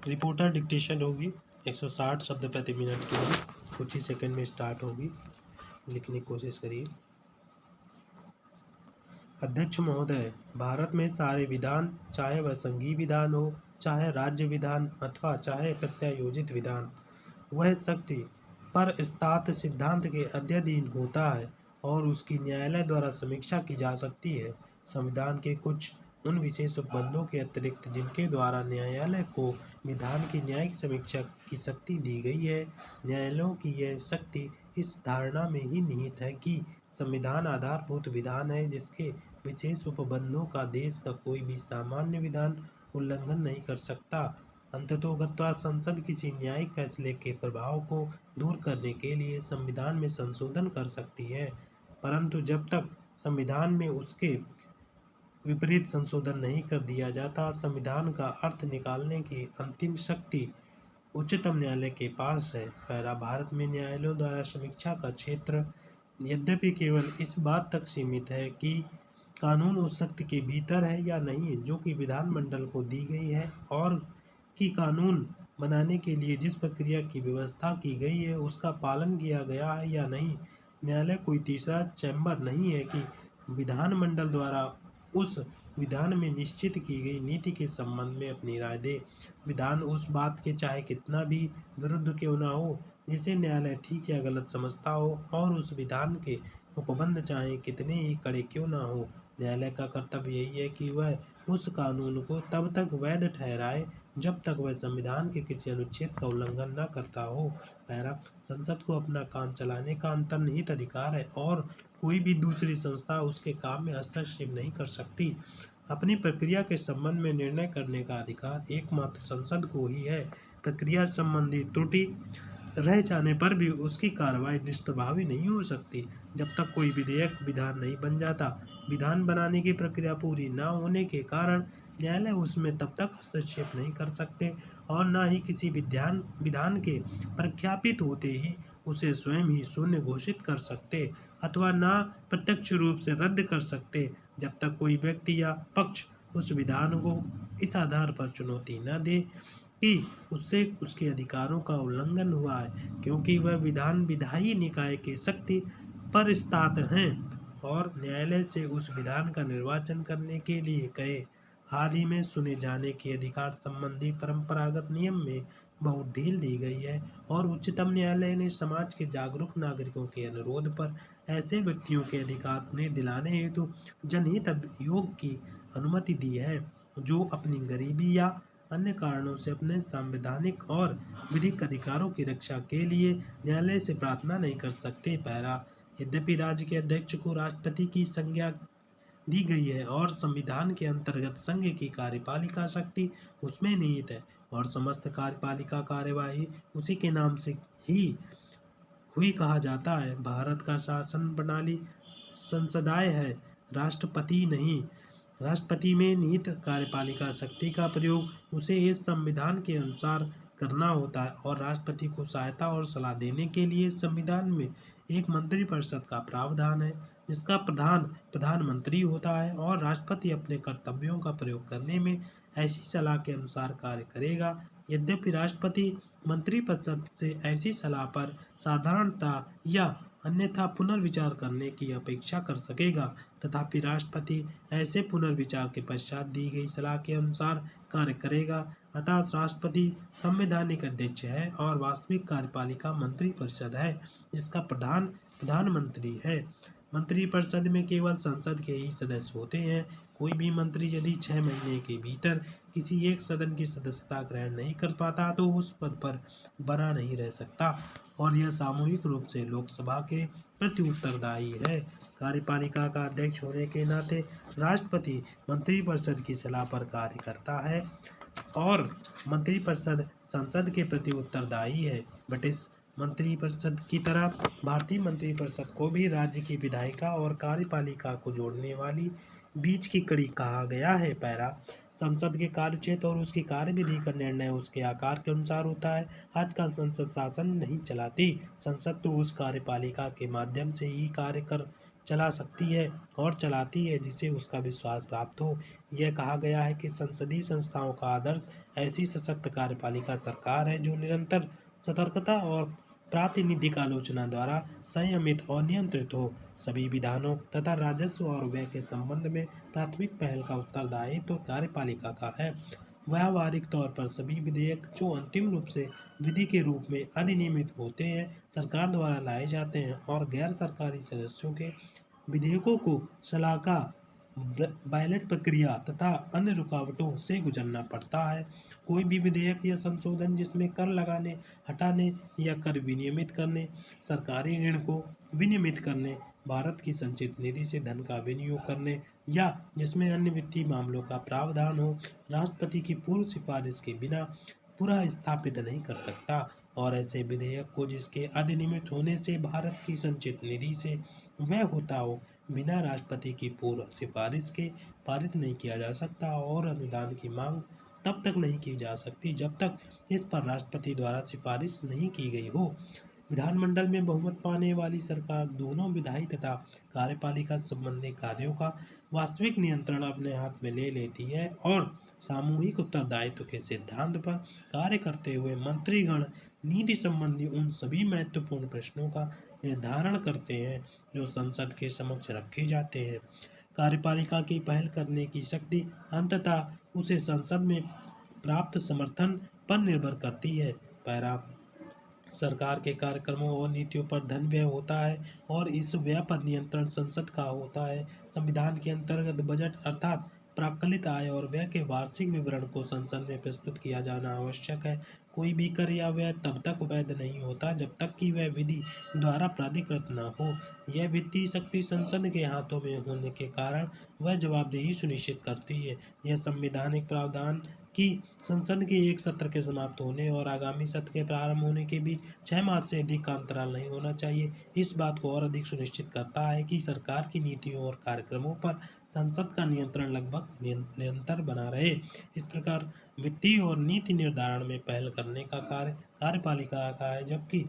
Reporter dictation होगी 160 शब्द प्रति मिनट के लिए, कुछ ही सेकंड में स्टार्ट होगी। लिखने की कोशिश करिए। अध्यक्ष महोदय, भारत में सारे विधान, चाहे वह संघीय विधान हो, चाहे राज्य विधान अथवा चाहे प्रत्यायोजित विधान, वह शक्ति परस्तात सिद्धांत के अध्ययन होता है और उसकी न्यायालय द्वारा समीक्षा की जा सकती है। संविधान के कुछ उन विशेष उपबंधों के अतिरिक्त जिनके द्वारा न्यायालय को विधान की न्यायिक समीक्षा की शक्ति दी गई है, न्यायालयों की यह शक्ति इस धारणा में ही निहित है कि संविधान आधारभूत विधान है जिसके विशेष उपबंधों का देश का कोई भी सामान्य विधान उल्लंघन नहीं कर सकता। अंततोगत्वा संसद किसी न्यायिक फैसले के प्रभाव को दूर करने के लिए संविधान में संशोधन कर सकती है, परंतु जब तक संविधान में उसके विपरीत संशोधन नहीं कर दिया जाता, संविधान का अर्थ निकालने की अंतिम शक्ति उच्चतम न्यायालय के पास है। पैरा भारत में न्यायालयों द्वारा समीक्षा का क्षेत्र यद्यपि केवल इस बात तक सीमित है कि कानून उस शक्ति के भीतर है या नहीं जो कि विधानमंडल को दी गई है, और कि कानून बनाने के लिए जिस प्रक्रिया की व्यवस्था की गई है उसका पालन किया गया है या नहीं। न्यायालय कोई तीसरा चैम्बर नहीं है कि विधानमंडल द्वारा उस विधान में निश्चित की गई नीति के संबंध में अपनी राय दे। विधान उस बात के चाहे कितना भी विरुद्ध क्यों न हो जिसे न्यायालय ठीक या गलत समझता हो, और उस विधान के उपबंध चाहे कितने ही कड़े क्यों न हो, न्यायालय का कर्तव्य यही है कि वह उस कानून को तब तक वैध ठहराए जब तक वह संविधान के किसी अनुच्छेद का उल्लंघन न करता हो। पैरा संसद को अपना काम चलाने का अंतर्निहित अधिकार है और कोई भी दूसरी संस्था उसके काम में हस्तक्षेप नहीं कर सकती। अपनी प्रक्रिया के संबंध में निर्णय करने का अधिकार एकमात्र संसद को ही है। प्रक्रिया संबंधी त्रुटि रह जाने पर भी उसकी कार्रवाई निष्प्रभावी नहीं हो सकती जब तक कोई विधेयक विधान नहीं बन जाता। विधान बनाने की प्रक्रिया पूरी न होने के कारण न्यायालय उसमें तब तक हस्तक्षेप नहीं कर सकते और न ही किसी विधान के प्रख्यापित होते ही उसे स्वयं ही शून्य घोषित कर सकते अथवा न प्रत्यक्ष रूप से रद्द कर सकते जब तक कोई व्यक्ति या पक्ष उस विधान को इस आधार पर चुनौती न दे कि उससे उसके अधिकारों का उल्लंघन हुआ है, क्योंकि वह विधान विधायी निकाय के शक्ति परस्तात हैं और न्यायालय से उस विधान का निर्वाचन करने के लिए कहे। हाल ही में सुने जाने के अधिकार संबंधी परंपरागत नियम में बहुत ढील दी गई है और उच्चतम न्यायालय ने समाज के जागरूक नागरिकों के अनुरोध पर ऐसे व्यक्तियों के अधिकार उन्हें दिलाने हेतु जनहित अभियोग की अनुमति दी है जो अपनी गरीबी या अन्य कारणों से अपने संवैधानिक और विधिक अधिकारों की रक्षा के लिए न्यायालय से प्रार्थना नहीं कर सकते। पैरा यद्यपि राज्य के अध्यक्ष को राष्ट्रपति की संज्ञा दी गई है और संविधान के अंतर्गत संघ की कार्यपालिका शक्ति उसमें निहित है और समस्त कार्यपालिका कार्यवाही उसी के नाम से ही हुई कहा जाता है। भारत का शासन प्रणाली संसदीय है, राष्ट्रपति नहीं। राष्ट्रपति में निहित कार्यपालिका शक्ति का प्रयोग उसे इस संविधान के अनुसार करना होता है और राष्ट्रपति को सहायता और सलाह देने के लिए संविधान में एक मंत्रिपरिषद का प्रावधान है जिसका प्रधानमंत्री होता है और राष्ट्रपति अपने कर्तव्यों का प्रयोग करने में ऐसी सलाह के अनुसार कार्य करेगा। यद्यपि राष्ट्रपति मंत्रिपरिषद से ऐसी सलाह पर साधारणता या अन्यथा पुनर्विचार करने की अपेक्षा कर सकेगा, तथापि राष्ट्रपति ऐसे पुनर्विचार के पश्चात दी गई सलाह के अनुसार कार्य करेगा। अतः राष्ट्रपति संवैधानिक अध्यक्ष है और वास्तविक कार्यपालिका मंत्रिपरिषद है जिसका प्रधानमंत्री है। मंत्रिपरिषद में केवल संसद के ही सदस्य होते हैं। कोई भी मंत्री यदि 6 महीने के भीतर किसी एक सदन की सदस्यता ग्रहण नहीं कर पाता तो उस पद पर बना नहीं रह सकता और यह सामूहिक रूप से लोकसभा के प्रति उत्तरदायी है। कार्यपालिका का अध्यक्ष होने के नाते राष्ट्रपति मंत्रिपरिषद की सलाह पर कार्य करता है और मंत्रिपरिषद संसद के प्रति उत्तरदायी है। ब्रिटिश मंत्रिपरिषद की तरह भारतीय मंत्रिपरिषद को भी राज्य की विधायिका और कार्यपालिका को जोड़ने वाली बीच की कड़ी कहा गया है। पैरा संसद के कार्यक्षेत्र और उसकी कार्यविधि का निर्णय उसके आकार के अनुसार होता है। आजकल संसद शासन नहीं चलाती। संसद तो उस कार्यपालिका के माध्यम से ही कार्य कर चला सकती है और चलाती है जिसे उसका विश्वास प्राप्त हो। यह कहा गया है कि संसदीय संस्थाओं का आदर्श ऐसी सशक्त कार्यपालिका सरकार है जो निरंतर सतर्कता और प्रातिनिधिक आलोचना द्वारा संयमित और नियंत्रित हो। सभी विधानों तथा राजस्व और व्यय के संबंध में प्राथमिक पहल का उत्तरदायित्व तो कार्यपालिका का है। व्यावहारिक तौर पर सभी विधेयक जो अंतिम रूप से विधि के रूप में अधिनियमित होते हैं, सरकार द्वारा लाए जाते हैं और गैर सरकारी सदस्यों के विधेयकों को सलाहकार बैलेट प्रक्रिया तथा अन्य रुकावटों से गुजरना पड़ता है। कोई भी विधेयक या संशोधन जिसमें कर लगाने, हटाने या कर विनियमित करने, सरकारी ऋण को विनियमित करने, भारत की संचित निधि से धन का विनियोग करने या जिसमें अन्य वित्तीय मामलों का प्रावधान हो, राष्ट्रपति की पूर्व सिफारिश के बिना पूरा स्थापित नहीं कर सकता। और ऐसे विधेयक को जिसके अधिनियमित होने से भारत की संचित निधि से व्यय होता हो, बिना राष्ट्रपति की पूर्व सिफारिश के पारित नहीं किया जा सकता और अनुदान की मांग तब तक नहीं की जा सकती जब तक इस पर राष्ट्रपति द्वारा सिफारिश नहीं की गई हो। विधानमंडल में बहुमत पाने वाली सरकार दोनों विधायी तथा कार्यपालिका संबंधी कार्यों का वास्तविक नियंत्रण अपने हाथ में ले लेती है और सामूहिक उत्तरदायित्व के सिद्धांत पर कार्य करते हुए मंत्रीगण नीति संबंधी उन सभी महत्वपूर्ण प्रश्नों का निर्धारण करते हैं जो संसद के समक्ष रखे जाते हैं। कार्यपालिका की पहल करने की शक्ति अंततः उसे संसद में प्राप्त समर्थन पर निर्भर करती है। पैरा सरकार के कार्यक्रमों और नीतियों पर धन व्यय होता है और इस व्यय पर नियंत्रण संसद का होता है। संविधान के अंतर्गत बजट अर्थात प्राक्कलित आय और व्यय के वार्षिक विवरण को संसद में प्रस्तुत किया जाना आवश्यक है। कोई भी कर या व्यय तब तक वैध नहीं होता जब तक कि वह विधि द्वारा प्राधिकृत न हो। यह वित्तीय शक्ति संसद के हाथों में होने के कारण वह जवाबदेही सुनिश्चित करती है। यह संवैधानिक प्रावधान कि संसद के एक सत्र के समाप्त होने और आगामी सत्र के प्रारंभ होने के बीच 6 मास से अधिक का अंतराल नहीं होना चाहिए, इस बात को और अधिक सुनिश्चित करता है कि सरकार की नीतियों और कार्यक्रमों पर संसद का नियंत्रण लगभग निरंतर बना रहे। इस प्रकार वित्तीय और नीति निर्धारण में पहल करने का कार्य कार्यपालिका का है, जबकि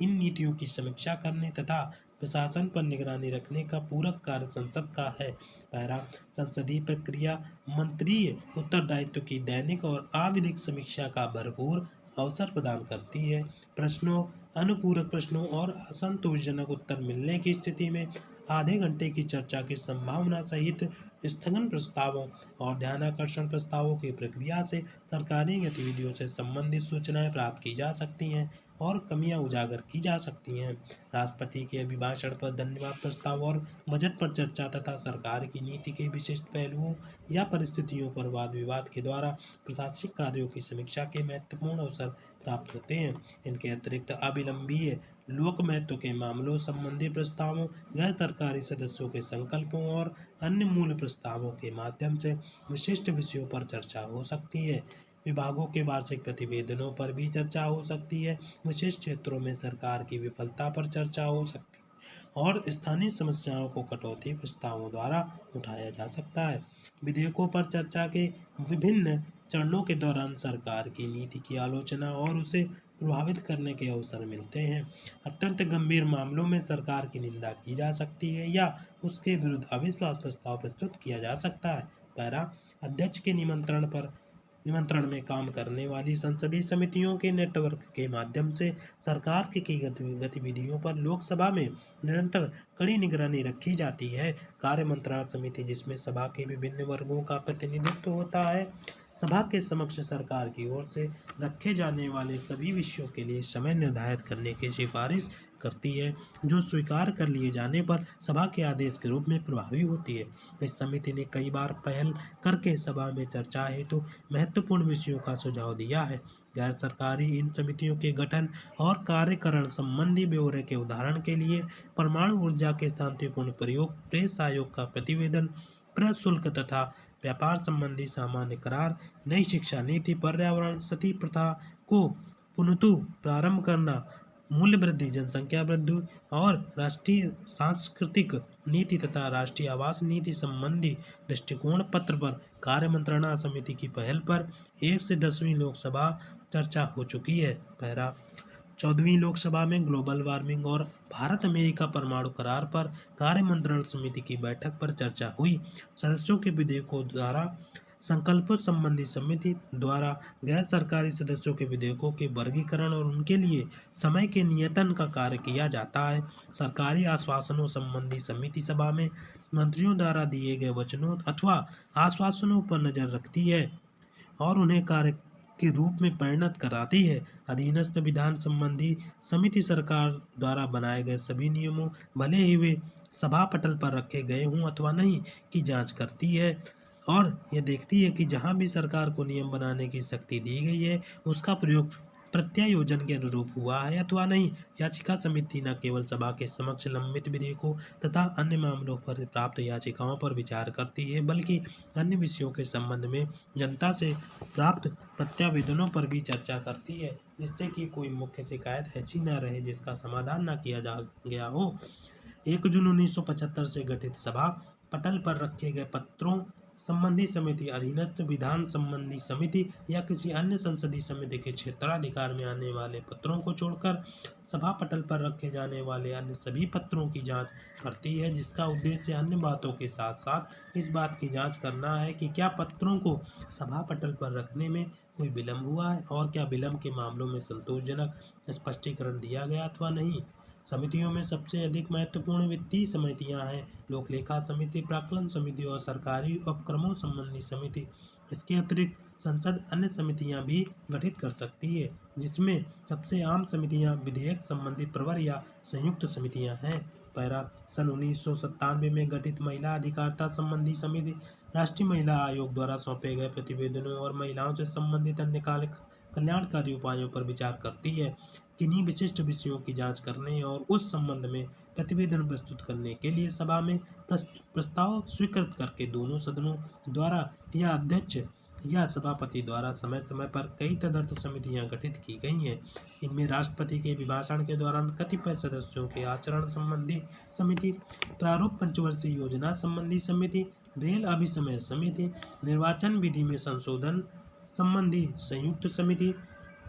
इन नीतियों की समीक्षा करने तथा प्रशासन पर निगरानी रखने का पूरक कार्य संसद का है। पहला, संसदीय प्रक्रिया मंत्रीय उत्तरदायित्व की दैनिक और आविधिक समीक्षा का भरपूर अवसर प्रदान करती है। प्रश्नों, अनुपूरक प्रश्नों और असंतोषजनक उत्तर मिलने की स्थिति में आधे घंटे की चर्चा की संभावना सहित स्थगन प्रस्तावों और ध्यानाकर्षण प्रस्तावों की प्रक्रिया से सरकारी गतिविधियों से संबंधित सूचनाएं प्राप्त की जा सकती हैं और कमियां उजागर की जा सकती हैं। राष्ट्रपति के अभिभाषण पर धन्यवाद प्रस्ताव और बजट पर चर्चा तथा सरकार की नीति के विशिष्ट पहलुओं या परिस्थितियों पर वाद विवाद के द्वारा प्रशासनिक कार्यों की समीक्षा के महत्वपूर्ण अवसर प्राप्त होते हैं। इनके अतिरिक्त अविलंबीय लोक महत्व के मामलों संबंधी प्रस्तावों, गैर सरकारी सदस्यों के संकल्पों और अन्य मूल प्रस्तावों के माध्यम से विशिष्ट विषयों पर चर्चा हो सकती है। विभागों के वार्षिक प्रतिवेदनों पर भी चर्चा हो सकती है। विशेष क्षेत्रों में सरकार की विफलता पर चर्चा हो सकती है और स्थानीय समस्याओं को कटौती प्रस्तावों द्वारा उठाया जा सकता है। विधेयकों पर चर्चा के विभिन्न चरणों के दौरान सरकार की नीति की आलोचना और उसे प्रभावित करने के अवसर मिलते हैं। अत्यंत गंभीर मामलों में सरकार की निंदा की जा सकती है या उसके विरुद्ध अविश्वास प्रस्ताव प्रस्तुत किया जा सकता है। पैरा, अध्यक्ष के निमंत्रण में काम करने वाली संसदीय समितियों के नेटवर्क के माध्यम से सरकार की गतिविधियों पर लोकसभा में निरंतर कड़ी निगरानी रखी जाती है। कार्य मंत्रणा समिति, जिसमें सभा के विभिन्न वर्गों का प्रतिनिधित्व होता है, सभा के समक्ष सरकार की ओर से रखे जाने वाले सभी विषयों के लिए समय निर्धारित करने की सिफारिश करती है, जो स्वीकार कर लिए जाने पर सभा के आदेश के रूप में प्रभावी होती है। इस समिति ने कई बार पहल करके सभा में चर्चा हेतु महत्वपूर्ण विषयों का सुझाव दिया है। गैर सरकारी इन समितियों के गठन और कार्यकरण संबंधी ब्यौरे के उदाहरण के लिए परमाणु ऊर्जा के शांतिपूर्ण प्रयोग, प्रेस आयोग का प्रतिवेदन, प्रशुल्क तथा व्यापार संबंधी सामान्य करार, नई शिक्षा नीति, पर्यावरण, सती प्रथा को पुनः प्रारंभ करना, मूल्य वृद्धि, जनसंख्या वृद्धि और राष्ट्रीय सांस्कृतिक नीति तथा राष्ट्रीय आवास नीति संबंधी दृष्टिकोण पत्र पर कार्य मंत्रणा समिति की पहल पर 1 से 10वीं लोकसभा चर्चा हो चुकी है। पहला, 14वीं लोकसभा में ग्लोबल वार्मिंग और भारत अमेरिका परमाणु करार पर कार्य मंत्रणा समिति की बैठक पर चर्चा हुई। सदस्यों के विधेयकों द्वारा संकल्पों संबंधी समिति द्वारा गैर सरकारी सदस्यों के विधेयकों के वर्गीकरण और उनके लिए समय के नियतन का कार्य किया जाता है। सरकारी आश्वासनों संबंधी समिति सभा में मंत्रियों द्वारा दिए गए वचनों अथवा आश्वासनों पर नजर रखती है और उन्हें कार्य के रूप में परिणत कराती है। अधीनस्थ विधान संबंधी समिति सरकार द्वारा बनाए गए सभी नियमों, भले ही वे सभा पटल पर रखे गए हों अथवा नहीं, की जांच करती है और यह देखती है कि जहां भी सरकार को नियम बनाने की शक्ति दी गई है उसका प्रयोग प्रत्यायोजन के अनुरूप हुआ है अथवा नहीं। याचिका समिति न केवल सभा के समक्ष लंबित विधेयकों तथा अन्य मामलों पर प्राप्त याचिकाओं पर विचार करती है, बल्कि अन्य विषयों के संबंध में जनता से प्राप्त प्रत्यावेदनों पर भी चर्चा करती है, जिससे कि कोई मुख्य शिकायत ऐसी न रहे जिसका समाधान न किया जा गया हो। 1 जून 1975 से गठित सभा पटल पर रखे गए पत्रों संबंधी समिति, अधीनस्थ विधान संबंधी समिति या किसी अन्य संसदीय समिति के क्षेत्राधिकार में आने वाले पत्रों को छोड़कर सभा पटल पर रखे जाने वाले अन्य सभी पत्रों की जांच करती है, जिसका उद्देश्य अन्य बातों के साथ साथ इस बात की जांच करना है कि क्या पत्रों को सभा पटल पर रखने में कोई विलम्ब हुआ है और क्या विलम्ब के मामलों में संतोषजनक स्पष्टीकरण दिया गया अथवा नहीं। समितियों में सबसे अधिक महत्वपूर्ण वित्तीय समितियां हैं: लोक लेखा समिति, प्राक्कलन समिति और सरकारी उपक्रमों संबंधी समिति। इसके अतिरिक्त संसद अन्य समितियां भी गठित कर सकती है, जिसमें सबसे आम समितियां विधेयक संबंधी प्रवर या संयुक्त समितियां हैं। पैरा सन 1997 में गठित महिला अधिकारिता संबंधी समिति राष्ट्रीय महिला आयोग द्वारा सौंपे गए प्रतिवेदनों और महिलाओं से संबंधित अन्य कल्याणकारी उपायों पर विचार करती है। किन्हीं विशिष्ट विषयों की जांच करने और उस संबंध में प्रतिवेदन प्रस्तुत करने के लिए सभा में प्रस्ताव स्वीकृत करके दोनों सदनों द्वारा या अध्यक्ष या सभापति द्वारा समय समय पर कई तदर्थ समितियां गठित की गई हैं। इनमें राष्ट्रपति के अभिभाषण के दौरान कतिपय सदस्यों के आचरण संबंधी समिति, प्रारूप पंचवर्षीय योजना संबंधी समिति, रेल अभिसमय समिति, निर्वाचन विधि में संशोधन संबंधी संयुक्त समिति,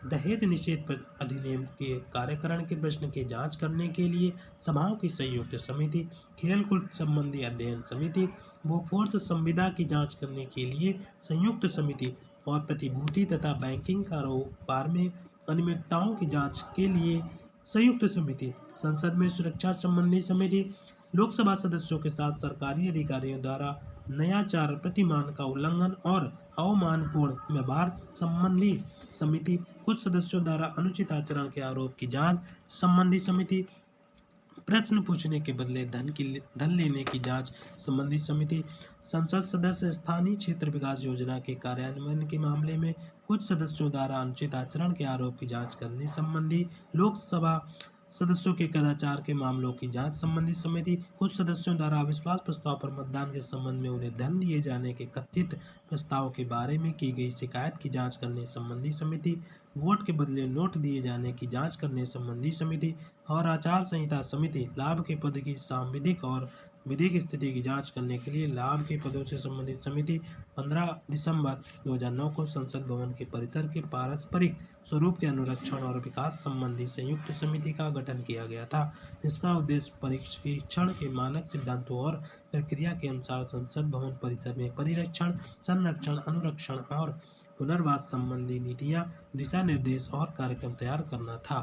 दहेज निषेध अधिनियम के कार्यकरण के प्रश्न की जांच करने के लिए सभाओं की संयुक्त समिति, खेलकूद संबंधी अध्ययन समिति, बोफोर्स संविदा की जांच करने के लिए संयुक्त समिति और प्रतिभूति तथा बैंकिंग कारोबार में अनियमितताओं की जांच के लिए संयुक्त समिति, संसद में सुरक्षा संबंधी समिति, लोकसभा सदस्यों के साथ सरकारी अधिकारियों द्वारा नयाचार प्रतिमान का उल्लंघन और अवमानपूर्ण व्यवहार संबंधी समिति, कुछ सदस्यों द्वारा अनुचित आचरण के आरोप की जांच संबंधी समिति, प्रश्न पूछने के बदले धन लेने की जांच संबंधी समिति, संसद सदस्य स्थानीय क्षेत्र विकास योजना के कार्यान्वयन के मामले में कुछ सदस्यों द्वारा अनुचित आचरण के आरोप की जांच करने संबंधी लोकसभा सदस्यों के कदाचार के मामलों की जांच संबंधी समिति, कुछ सदस्यों द्वारा अविश्वास प्रस्ताव पर मतदान के संबंध में उन्हें धन दिए जाने के कथित प्रस्ताव के बारे में की गई शिकायत की जांच करने संबंधी समिति, वोट के बदले नोट दिए जाने की जांच करने संबंधी समिति और आचार संहिता समिति, लाभ के पद की सांविधिक और विधिक स्थिति की जांच करने के लिए लाभ के पदों से संबंधित समिति। 15 दिसंबर 2009 को संसद भवन के परिसर के पारस्परिक स्वरूप के अनुरक्षण और विकास संबंधी संयुक्त समिति का गठन किया गया था, जिसका उद्देश्य परीक्षण के मानक सिद्धांतों और प्रक्रिया के अनुसार संसद भवन परिसर में परिरक्षण, संरक्षण, अनुरक्षण और पुनर्वास संबंधी नीतियां, दिशा निर्देश और कार्यक्रम तैयार करना था।